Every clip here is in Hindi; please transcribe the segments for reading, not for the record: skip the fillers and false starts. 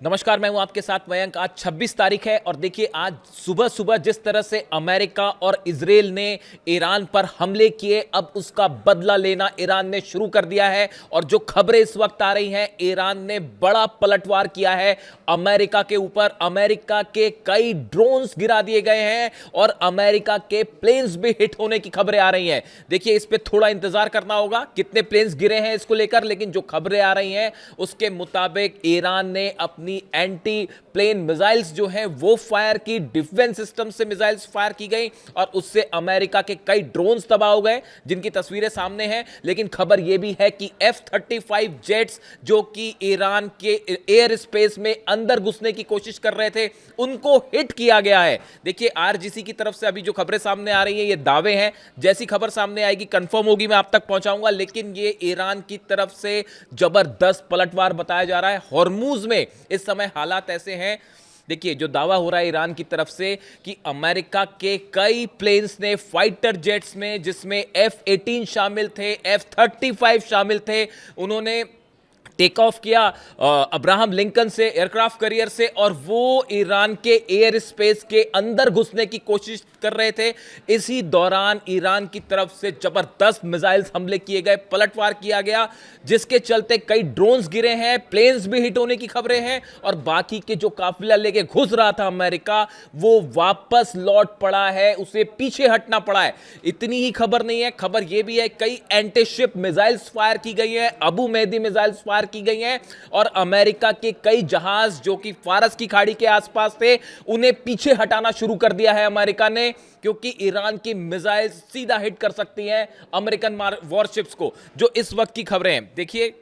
नमस्कार, मैं हूं आपके साथ मयंक। आज 26 तारीख है और देखिए आज सुबह सुबह जिस तरह से अमेरिका और इजराइल ने ईरान पर हमले किए, अब उसका बदला लेना ईरान ने शुरू कर दिया है। और जो खबरें इस वक्त आ रही हैं, ईरान ने बड़ा पलटवार किया है अमेरिका के ऊपर। अमेरिका के कई ड्रोन्स गिरा दिए गए हैं और अमेरिका के प्लेन्स भी हिट होने की खबरें आ रही हैं। देखिए इस पे थोड़ा इंतजार करना होगा कितने प्लेन्स गिरे हैं इसको लेकर, लेकिन जो खबरें आ रही हैं उसके मुताबिक ईरान ने अपनी एंटी प्लेन मिसाइल्स जो हैं वो फायर की, डिफेंस सिस्टम से मिसाइल्स फायर की गई और उससे अमेरिका के कई ड्रोन्स तबाह हो गए जिनकी तस्वीरें सामने हैं। लेकिन खबर यह भी है कि F-35 जेट्स जो कि ईरान के एयर स्पेस में अंदर घुसने की कोशिश कर रहे थे, उनको हिट किया गया है। देखिए आरजीसी की तरफ से अभी जो खबरें सामने आ रही हैं ये दावे हैं, जैसी खबर सामने आएगी कंफर्म होगी मैं आप तक पहुंचाऊंगा। लेकिन ये ईरान की तरफ से जबरदस्त पलटवार बताया जा रहा है। हॉर्मूज में इस समय हालात ऐसे हैं, देखिए जो दावा हो रहा है ईरान की तरफ से कि अमेरिका के कई प्लेन्स ने, फाइटर जेट्स में, जिसमें F-18 शामिल थे, F-35 शामिल थे, उन्होंने टेक ऑफ किया अब्राहम लिंकन से, एयरक्राफ्ट करियर से, और वो ईरान के एयर स्पेस के अंदर घुसने की कोशिश कर रहे थे। इसी दौरान ईरान की तरफ से जबरदस्त मिसाइल्स हमले किए गए, पलटवार किया गया, जिसके चलते कई ड्रोन्स गिरे हैं, प्लेन्स भी हिट होने की खबरें हैं और बाकी के जो काफिला लेके घुस रहा था अमेरिका, वो वापस लौट पड़ा है, उसे पीछे हटना पड़ा है। इतनी ही खबर नहीं है, खबर यह भी है कई एंटी शिप मिसाइल्स फायर की गई है, अबू मेहदी मिसाइल्स फायर की गई हैं और अमेरिका के कई जहाज जो कि फारस की खाड़ी के आसपास थे, उन्हें पीछे हटाना शुरू कर दिया है अमेरिका ने, क्योंकि ईरान की मिसाइल सीधा हिट कर सकती हैं अमेरिकन वॉरशिप्स को। जो इस वक्त की खबरें हैं, देखिए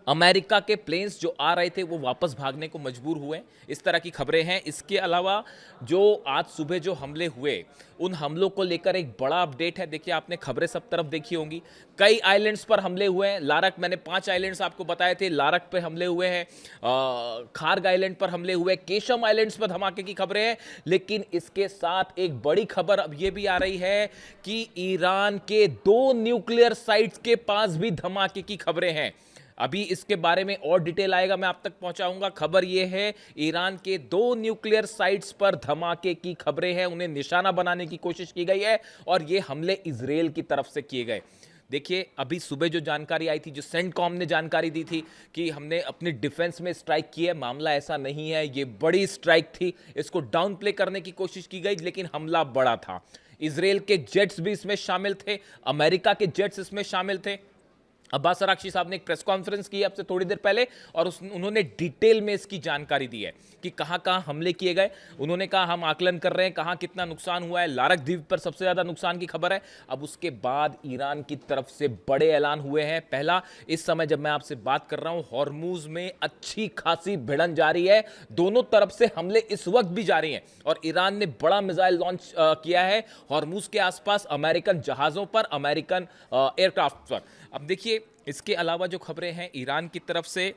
अमेरिका के प्लेन्स जो आ रहे थे वो वापस भागने को मजबूर हुए, इस तरह की खबरें हैं। इसके अलावा जो आज सुबह जो हमले हुए, उन हमलों को लेकर एक बड़ा अपडेट है। देखिए आपने खबरें सब तरफ देखी होंगी, कई आइलैंड्स पर हमले हुए हैं। लारक, मैंने 5 आइलैंड्स आपको बताए थे, लारक पे हमले हुए हैं, खार्ग आइलैंड पर हमले हुए, केशम आइलैंड्स पर धमाके की खबरें हैं। लेकिन इसके साथ एक बड़ी खबर अब यह भी आ रही है कि ईरान के 2 न्यूक्लियर साइट्स के पास भी धमाके की खबरें हैं। अभी इसके बारे में और डिटेल आएगा, मैं आप तक पहुंचाऊंगा। खबर यह है ईरान के 2 न्यूक्लियर साइट्स पर धमाके की खबरें हैं, उन्हें निशाना बनाने की कोशिश की गई है और ये हमले इजराइल की तरफ से किए गए। देखिए अभी सुबह जो जानकारी आई थी, जो सेंटकॉम ने जानकारी दी थी कि हमने अपनी डिफेंस में स्ट्राइक की है, मामला ऐसा नहीं है, ये बड़ी स्ट्राइक थी, इसको डाउन प्ले करने की कोशिश की गई, लेकिन हमला बड़ा था। इजराइल के जेट्स भी इसमें शामिल थे, अमेरिका के जेट्स इसमें शामिल थे। अब्बास अराक्ची साहब ने एक प्रेस कॉन्फ्रेंस की अब से थोड़ी देर पहले और उन्होंने डिटेल में इसकी जानकारी दी है कि कहां कहां हमले किए गए। उन्होंने कहा हम आकलन कर रहे हैं कहां कितना नुकसान हुआ है। लारक द्वीप पर सबसे ज्यादा नुकसान की खबर है। अब उसके बाद ईरान की तरफ से बड़े ऐलान हुए हैं। पहला, इस समय जब मैं आपसे बात कर रहा हूं हॉर्मूज में अच्छी खासी भिड़न जारी है, दोनों तरफ से हमले इस वक्त भी जारी हैं और ईरान ने बड़ा मिसाइल लॉन्च किया है हॉर्मूज के आसपास, अमेरिकन जहाजों पर, अमेरिकन एयरक्राफ्ट पर। अब देखिए इसके अलावा जो खबरें हैं, ईरान की तरफ से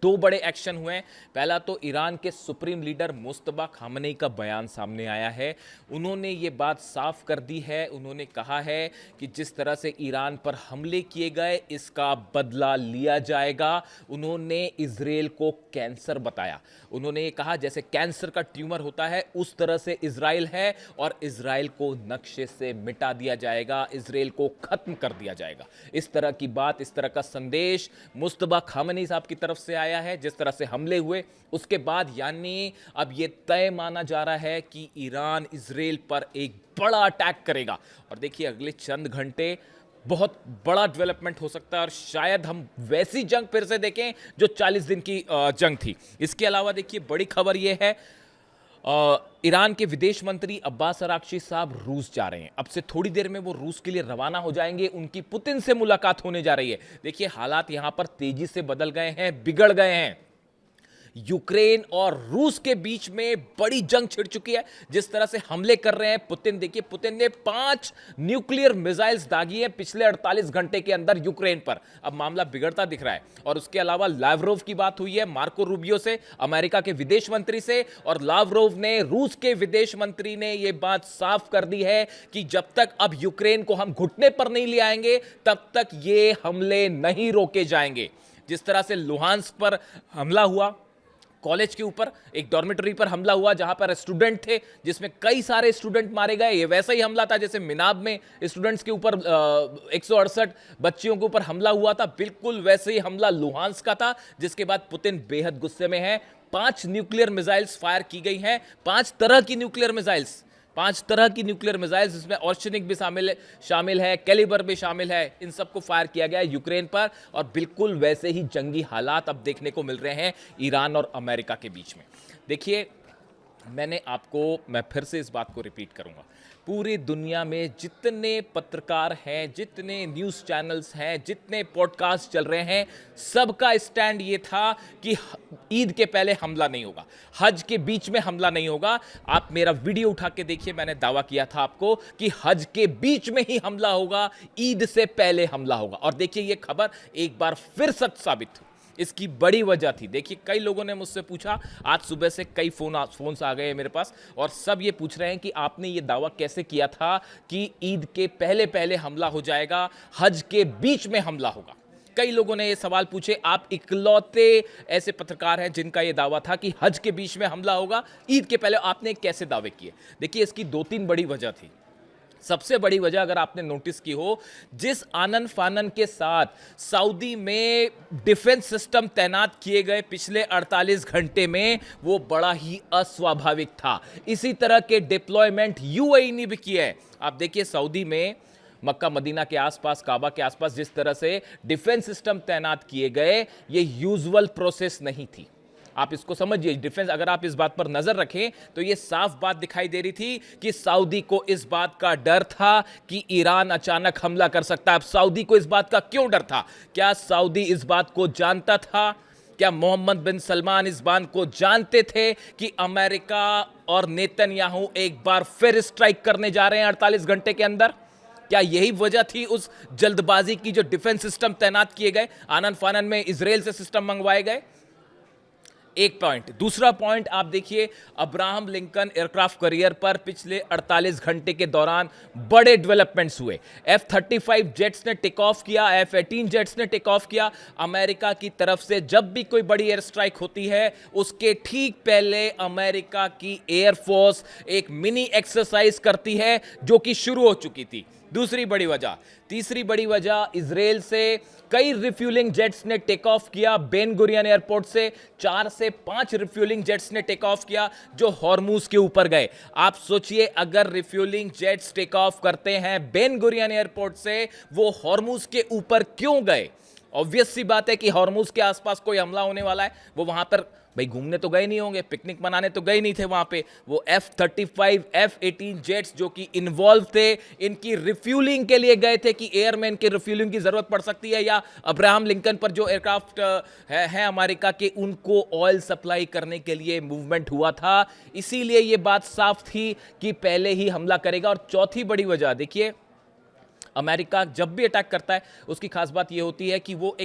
2 बड़े एक्शन हुए हैं। पहला तो ईरान के सुप्रीम लीडर मुस्तफा खामनेई का बयान सामने आया है। उन्होंने ये बात साफ कर दी है, उन्होंने कहा है कि जिस तरह से ईरान पर हमले किए गए इसका बदला लिया जाएगा। उन्होंने इजराइल को कैंसर बताया। उन्होंने ये कहा जैसे कैंसर का ट्यूमर होता है उस तरह से इजराइल है और इजराइल को नक्शे से मिटा दिया जाएगा, इजराइल को खत्म कर दिया जाएगा। इस तरह की बात, इस तरह का संदेश मुस्तफा खामनेई साहब की तरफ से आया है। जिस तरह से हमले हुए उसके बाद, यानी अब यह तय माना जा रहा है कि ईरान इजराइल पर एक बड़ा अटैक करेगा। और देखिए अगले चंद घंटे बहुत बड़ा डेवलपमेंट हो सकता है और शायद हम वैसी जंग फिर से देखें जो 40 दिन की जंग थी। इसके अलावा देखिए बड़ी खबर यह है, ईरान के विदेश मंत्री अब्बास अराक्ची साहब रूस जा रहे हैं। अब से थोड़ी देर में वो रूस के लिए रवाना हो जाएंगे, उनकी पुतिन से मुलाकात होने जा रही है। देखिए हालात यहां पर तेजी से बदल गए हैं, बिगड़ गए हैं। यूक्रेन और रूस के बीच में बड़ी जंग छिड़ चुकी है। जिस तरह से हमले कर रहे हैं पुतिन, देखिए पुतिन ने 5 न्यूक्लियर मिसाइल्स दागी हैं पिछले 48 घंटे के अंदर यूक्रेन पर। अब मामला बिगड़ता दिख रहा है। और उसके अलावा लावरोव की बात हुई है मार्को रूबियो से, अमेरिका के विदेश मंत्री से, और लावरोव ने, रूस के विदेश मंत्री ने यह बात साफ कर दी है कि जब तक अब यूक्रेन को हम घुटने पर नहीं ले आएंगे तब तक ये हमले नहीं रोके जाएंगे। जिस तरह से लुहांस्क पर हमला हुआ, कॉलेज के ऊपर, एक डॉर्मेटरी पर हमला हुआ जहां पर स्टूडेंट थे, जिसमें कई सारे स्टूडेंट मारे गए। ये वैसा ही हमला था जैसे मिनाब में स्टूडेंट्स के ऊपर 168 बच्चियों के ऊपर हमला हुआ था, बिल्कुल वैसे ही हमला लुहांस का था, जिसके बाद पुतिन बेहद गुस्से में है। 5 न्यूक्लियर मिसाइल्स फायर की गई हैं, 5 तरह की न्यूक्लियर मिसाइल्स, 5 तरह की न्यूक्लियर मिसाइल्स, जिसमें ऑर्शनिक भी शामिल है, कैलिबर भी शामिल है, इन सबको फायर किया गया है यूक्रेन पर। और बिल्कुल वैसे ही जंगी हालात अब देखने को मिल रहे हैं ईरान और अमेरिका के बीच में। देखिए, मैं फिर से इस बात को रिपीट करूंगा, पूरी दुनिया में जितने पत्रकार हैं, जितने न्यूज़ चैनल्स हैं, जितने पॉडकास्ट चल रहे हैं, सबका स्टैंड ये था कि ईद के पहले हमला नहीं होगा, हज के बीच में हमला नहीं होगा। आप मेरा वीडियो उठा के देखिए, मैंने दावा किया था आपको कि हज के बीच में ही हमला होगा, ईद से पहले हमला होगा। और देखिए, ये खबर एक बार फिर सच साबित हुई। इसकी बड़ी वजह थी, देखिए, कई लोगों ने मुझसे पूछा, आज सुबह से कई फोन्स आ गए हैं मेरे पास, और सब ये पूछ रहे हैं कि आपने ये दावा कैसे किया था कि ईद के पहले पहले हमला हो जाएगा, हज के बीच में हमला होगा। कई लोगों ने ये सवाल पूछे। आप इकलौते ऐसे पत्रकार हैं जिनका ये दावा था कि हज के बीच में हमला होगा, ईद के पहले आपने कैसे दावे किए? देखिए, इसकी 2-3 बड़ी वजह थी। सबसे बड़ी वजह अगर आपने नोटिस की हो, जिस आनन फानन के साथ सऊदी में डिफेंस सिस्टम तैनात किए गए पिछले 48 घंटे में, वो बड़ा ही अस्वाभाविक था। इसी तरह के डिप्लॉयमेंट यूएई ने भी किए हैं। आप देखिए, सऊदी में मक्का मदीना के आसपास, काबा के आसपास जिस तरह से डिफेंस सिस्टम तैनात किए गए, ये यूजुअल प्रोसेस नहीं थी। आप इसको समझिए, डिफेंस, अगर आप इस बात पर नजर रखें तो ये साफ बात दिखाई दे रही थी कि सऊदी को इस बात का डर था कि ईरान अचानक हमला कर सकता है। अब सऊदी को इस बात का क्यों डर था? क्या सऊदी इस बात को जानता था? क्या मोहम्मद बिन सलमान इस बात को जानते थे कि अमेरिका और नेतन्याहू एक बार फिर स्ट्राइक करने जा रहे हैं 48 घंटे के अंदर? क्या यही वजह थी उस जल्दबाजी की, जो डिफेंस सिस्टम तैनात किए गए, आनन फानन में इजराइल से सिस्टम मंगवाए गए? एक पॉइंट। दूसरा पॉइंट आप देखिए, अब्राहम लिंकन एयरक्राफ्ट कैरियर पर पिछले 48 घंटे के दौरान बड़े डेवलपमेंट्स हुए। F-35 जेट्स ने टेक ऑफ किया, F-18 जेट्स ने टेक ऑफ किया। अमेरिका की तरफ से जब भी कोई बड़ी एयर स्ट्राइक होती है, उसके ठीक पहले अमेरिका की एयरफोर्स एक मिनी एक्सरसाइज करती है, जो कि शुरू हो चुकी थी। दूसरी बड़ी वजह। तीसरी बड़ी वजह, इजराइल से कई रिफ्यूलिंग जेट्स ने टेक ऑफ किया। बेन गुरियन एयरपोर्ट से 4 से 5 रिफ्यूलिंग जेट्स ने टेक ऑफ किया, जो हॉर्मूज के ऊपर गए। आप सोचिए, अगर रिफ्यूलिंग जेट्स टेक ऑफ करते हैं बेन गुरियन एयरपोर्ट से, वो हॉर्मूज के ऊपर क्यों गए? ऑब्वियस सी बात है कि हॉर्मूज के आसपास कोई हमला होने वाला है। वो वहां पर भाई घूमने तो गए नहीं होंगे, पिकनिक मनाने तो गए नहीं थे वहां पे। वो F-35 F-18 जेट्स जो कि इन्वॉल्व थे, इनकी रिफ्यूलिंग के लिए गए थे कि एयरमैन की रिफ्यूलिंग की जरूरत पड़ सकती है, या अब्राहम लिंकन पर जो एयरक्राफ्ट है अमेरिका के, उनको ऑयल सप्लाई करने के लिए मूवमेंट हुआ था। इसीलिए ये बात साफ थी कि पहले ही हमला करेगा। और चौथी बड़ी वजह, देखिए, अमेरिका जब भी अटैक करता है, उसकी खास बात यह होती है कि वो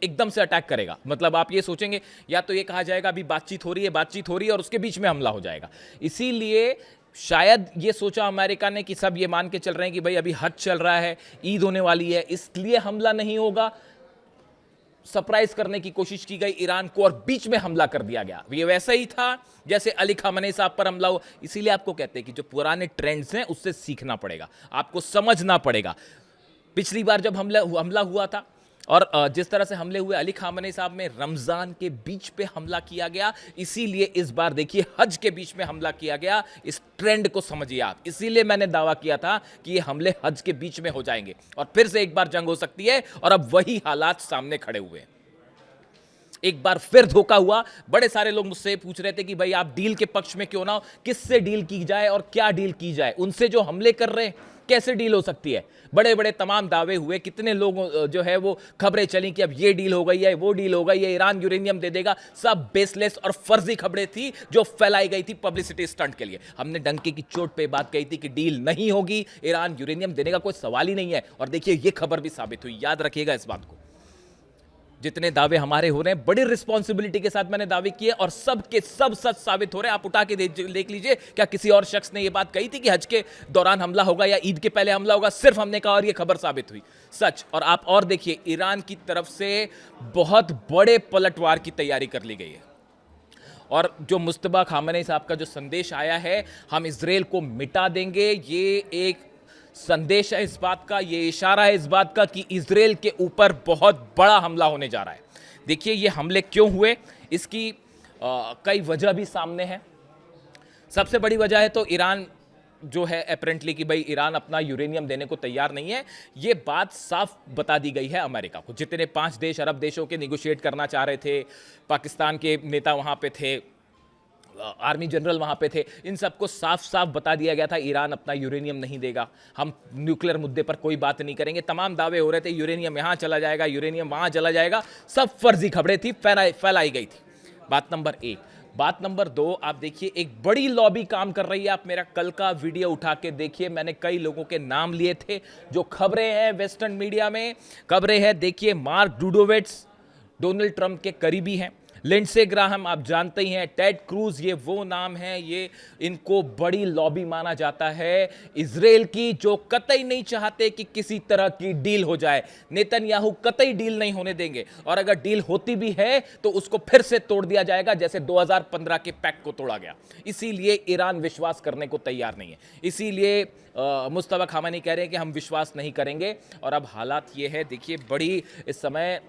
एकदम से अटैक करेगा। मतलब आप ये सोचेंगे, या तो ये कहा जाएगा अभी बातचीत हो रही है और उसके बीच में हमला हो जाएगा। इसीलिए शायद ये सोचा अमेरिका ने कि सब ये मान के चल रहे हैं कि भाई अभी हज चल रहा है, ईद होने वाली है, इसलिए हमला नहीं होगा। सरप्राइज करने की कोशिश की गई ईरान को और बीच में हमला कर दिया गया। ये वैसा ही था जैसे अली खामनेई साहब पर हमला हो। इसीलिए आपको कहते हैं कि जो पुराने ट्रेंड्स हैं उससे सीखना पड़ेगा, आपको समझना पड़ेगा। पिछली बार जब हमला हुआ था और जिस तरह से हमले हुए अली खामनेई साहब में, रमजान के बीच पे हमला किया गया, इसीलिए इस बार देखिए हज के बीच में हमला किया गया। इस ट्रेंड को समझिए आप। इसीलिए मैंने दावा किया था कि ये हमले हज के बीच में हो जाएंगे और फिर से एक बार जंग हो सकती है, और अब वही हालात सामने खड़े हुए हैं। एक बार फिर धोखा हुआ। बड़े सारे लोग मुझसे पूछ रहे थे कि भाई आप डील के पक्ष में क्यों ना हो, किससे डील की जाए और क्या डील की जाए, उनसे जो हमले कर रहे हैं कैसे डील हो सकती है। बड़े बड़े तमाम दावे हुए, कितने लोग जो है वो खबरें चली कि अब ये डील हो गई है, वो डील हो गई है, ईरान यूरेनियम दे देगा। सब बेसलेस और फर्जी खबरें थी जो फैलाई गई थी पब्लिसिटी स्टंट के लिए। हमने डंके की चोट पे बात कही थी कि डील नहीं होगी, ईरान यूरेनियम देने का कोई सवाल ही नहीं है। और देखिए ये खबर भी साबित हुई। याद रखिएगा इस बात को। जितने दावे हमारे हो रहे हैं, बड़ी रिस्पॉन्सिबिलिटी के साथ मैंने दावे किए और सब के सब सच साबित हो रहे हैं। आप उठा के देख लीजिए, क्या किसी और शख्स ने यह बात कही थी कि हज के दौरान हमला होगा या ईद के पहले हमला होगा? सिर्फ हमने कहा और यह खबर साबित हुई सच। और आप और देखिए, ईरान की तरफ से बहुत बड़े पलटवार की तैयारी कर ली गई है और जो मुस्तबा खामनेई साहब का जो संदेश आया है, हम इजराइल को मिटा देंगे, ये एक संदेश है इस बात का, ये इशारा है इस बात का कि इजराइल के ऊपर बहुत बड़ा हमला होने जा रहा है। देखिए ये हमले क्यों हुए, इसकी कई वजह भी सामने है। सबसे बड़ी वजह है तो ईरान जो है अपेरेंटली कि भाई ईरान अपना यूरेनियम देने को तैयार नहीं है। ये बात साफ बता दी गई है अमेरिका को। जितने 5 देश अरब देशों के निगोशिएट करना चाह रहे थे, पाकिस्तान के नेता वहां पे थे, आर्मी जनरल वहां पे थे, इन सबको साफ साफ बता दिया गया था ईरान अपना यूरेनियम नहीं देगा, हम न्यूक्लियर मुद्दे पर कोई बात नहीं करेंगे। तमाम दावे हो रहे थे यूरेनियम यहां चला जाएगा, यूरेनियम वहां चला जाएगा, सब फर्जी खबरें थी, फैलाई गई थी। बात नंबर 1। बात नंबर 2, आप देखिए एक बड़ी लॉबी काम कर रही है। आप मेरा कल का वीडियो उठा के देखिए, मैंने कई लोगों के नाम लिए थे जो खबरें हैं वेस्टर्न मीडिया में खबरें हैं। देखिए मार्क डूडोविट्स डोनाल्ड ट्रंप के करीबी हैं, लिंडसे ग्राहम आप जानते ही हैं, टेड क्रूज, ये वो नाम है, ये इनको बड़ी लॉबी माना जाता है इजराइल की, जो कतई नहीं चाहते कि किसी तरह की डील हो जाए। नेतन्याहू कतई डील नहीं होने देंगे, और अगर डील होती भी है तो उसको फिर से तोड़ दिया जाएगा जैसे 2015 के पैक्ट को तोड़ा गया। इसीलिए ईरान विश्वास करने को तैयार नहीं है, इसीलिए मुस्तफा खामेनी कह रहे हैं कि हम विश्वास नहीं करेंगे। और अब हालात ये है, देखिए बड़ी इस समय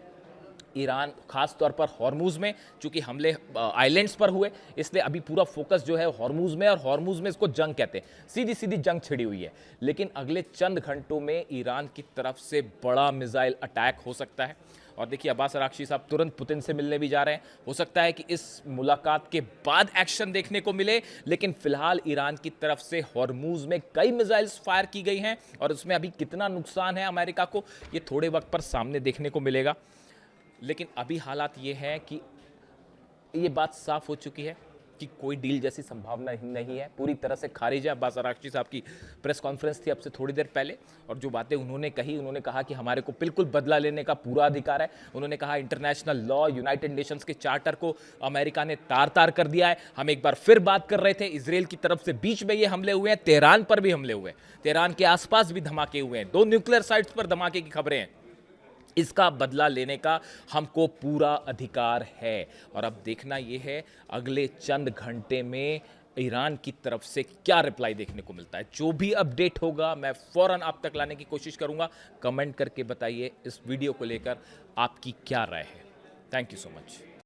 ईरान खास तौर पर हॉर्मुज में, चूंकि हमले आइलैंड्स पर हुए इसलिए अभी पूरा फोकस जो है हॉर्मुज में, और हॉर्मुज में इसको जंग कहते हैं, सीधी सीधी जंग छिड़ी हुई है। लेकिन अगले चंद घंटों में ईरान की तरफ से बड़ा मिसाइल अटैक हो सकता है। और देखिए अब्बास अरागची साहब तुरंत पुतिन से मिलने भी जा रहे हैं, हो सकता है कि इस मुलाकात के बाद एक्शन देखने को मिले। लेकिन फिलहाल ईरान की तरफ से हॉर्मुज में कई मिसाइल्स फायर की गई हैं, और उसमें अभी कितना नुकसान है अमेरिका को, ये थोड़े वक्त पर सामने देखने को मिलेगा। लेकिन अभी हालात ये है कि ये बात साफ हो चुकी है कि कोई डील जैसी संभावना नहीं है, पूरी तरह से खारिज है। अब्बास अरागची साहब की प्रेस कॉन्फ्रेंस थी अब से थोड़ी देर पहले, और जो बातें उन्होंने कही, उन्होंने कहा कि हमारे को बिल्कुल बदला लेने का पूरा अधिकार है। उन्होंने कहा इंटरनेशनल लॉ, यूनाइटेड नेशंस के चार्टर को अमेरिका ने तार तार कर दिया है। हम एक बार फिर बात कर रहे थे, इजराइल की तरफ से बीच में ये हमले हुए हैं, तेहरान पर भी हमले हुए हैं, तेहरान के आसपास भी धमाके हुए हैं, 2 न्यूक्लियर साइट्स पर धमाके की खबरें हैं। इसका बदला लेने का हमको पूरा अधिकार है। और अब देखना यह है अगले चंद घंटे में ईरान की तरफ से क्या रिप्लाई देखने को मिलता है। जो भी अपडेट होगा मैं फौरन आप तक लाने की कोशिश करूंगा। कमेंट करके बताइए इस वीडियो को लेकर आपकी क्या राय है। Thank you so much.